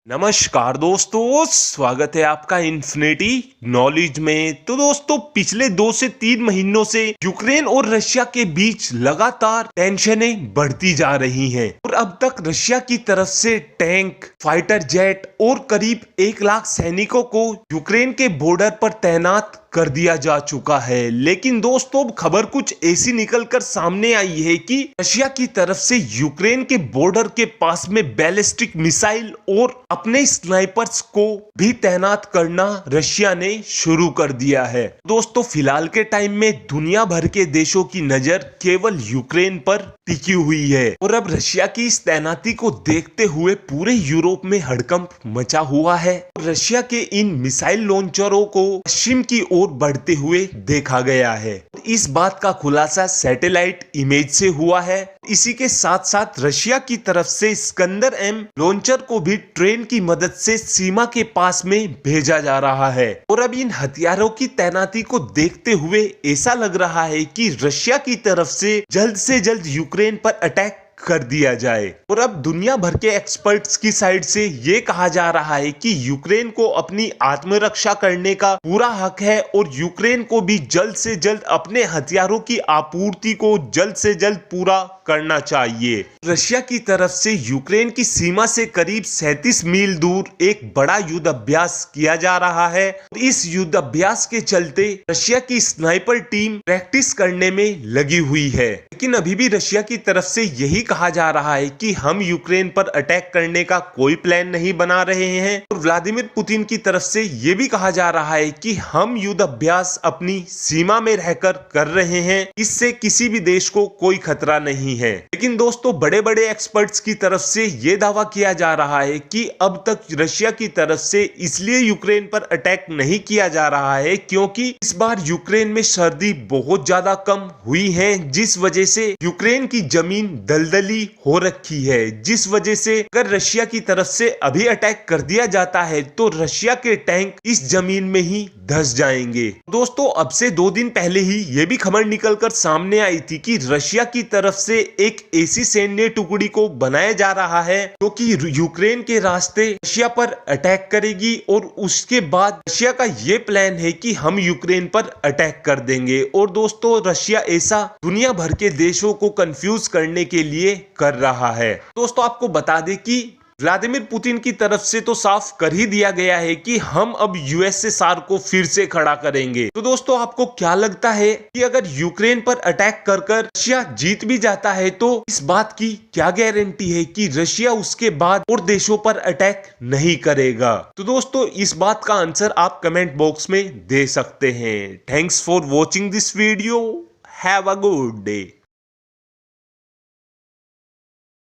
नमस्कार दोस्तों, स्वागत है आपका इन्फिनिटी नॉलेज में। तो दोस्तों, पिछले 2 से 3 महीनों से यूक्रेन और रशिया के बीच लगातार टेंशनें बढ़ती जा रही हैं और अब तक रशिया की तरफ से टैंक, फाइटर जेट और करीब 1 लाख सैनिकों को यूक्रेन के बॉर्डर पर तैनात कर दिया जा चुका है। लेकिन दोस्तों, खबर कुछ ऐसी निकलकर सामने आई है कि रशिया की तरफ से यूक्रेन के बॉर्डर के पास में बैलिस्टिक मिसाइल और अपने स्नाइपर्स को भी तैनात करना रशिया ने शुरू कर दिया है। दोस्तों, फिलहाल के टाइम में दुनिया भर के देशों की नजर केवल यूक्रेन पर टिकी हुई है और अब रशिया की इस तैनाती को देखते हुए पूरे यूरोप में हड़कंप मचा हुआ है। रशिया के इन मिसाइल लॉन्चरों को पश्चिम की ओर बढ़ते हुए देखा गया है। इस बात का खुलासा सैटेलाइट इमेज से हुआ है। इसी के साथ साथ रशिया की तरफ से इस्कंदर एम लॉन्चर को भी ट्रेन की मदद से सीमा के पास में भेजा जा रहा है और अब इन हथियारों की तैनाती को देखते हुए ऐसा लग रहा है कि रशिया की तरफ से जल्द यूक्रेन पर अटैक कर दिया जाए। और अब दुनिया भर के एक्सपर्ट्स की साइड से ये कहा जा रहा है कि यूक्रेन को अपनी आत्मरक्षा करने का पूरा हक है और यूक्रेन को भी जल्द से जल्द अपने हथियारों की आपूर्ति को जल्द से जल्द पूरा करना चाहिए। रशिया की तरफ से यूक्रेन की सीमा से करीब 37 मील दूर एक बड़ा युद्ध अभ्यास किया जा रहा है। इस युद्ध अभ्यास के चलते रशिया की स्नाइपर टीम प्रैक्टिस करने में लगी हुई है। लेकिन अभी भी रशिया की तरफ से यही कहा जा रहा है कि हम यूक्रेन पर अटैक करने का कोई प्लान नहीं बना रहे हैं और व्लादिमीर पुतिन की तरफ से यह भी कहा जा रहा है कि हम युद्ध अभ्यास अपनी सीमा में रहकर कर रहे हैं, इससे किसी भी देश को कोई खतरा नहीं है। लेकिन दोस्तों, बड़े बड़े एक्सपर्ट्स की तरफ से यह दावा किया जा रहा है कि अब तक रशिया की तरफ से इसलिए यूक्रेन पर अटैक नहीं किया जा रहा है क्योंकि इस बार यूक्रेन में सर्दी बहुत ज्यादा कम हुई है, जिस वजह से यूक्रेन की जमीन दलदली हो रखी है। जिस वजह से अगर रशिया की तरफ से अभी अटैक कर दिया जाता है तो रशिया के टैंक इस जमीन में ही धंस जाएंगे। दोस्तों, अब से 2 दिन पहले ही यह भी खबर निकलकर सामने आई थी कि रशिया की तरफ से एक ऐसी सैन्य टुकड़ी को बनाया जा रहा है जो कि यूक्रेन के रास्ते रशिया पर अटैक करेगी और उसके बाद रशिया का ये प्लान है कि हम यूक्रेन पर अटैक कर देंगे। और दोस्तों, रशिया ऐसा दुनिया भर के देशों को कंफ्यूज करने के लिए कर रहा है। दोस्तों, आपको बता दें कि व्लादिमीर पुतिन की तरफ से तो साफ कर ही दिया गया है कि हम अब यूएसएसआर को फिर से खड़ा करेंगे। तो दोस्तों, आपको क्या लगता है कि अगर यूक्रेन पर अटैक कर रशिया जीत भी जाता है तो इस बात की क्या गारंटी है कि रशिया उसके बाद और देशों पर अटैक नहीं करेगा? तो दोस्तों, इस बात का आंसर आप कमेंट बॉक्स में दे सकते हैं। Thanks for watching this video. Have a good day.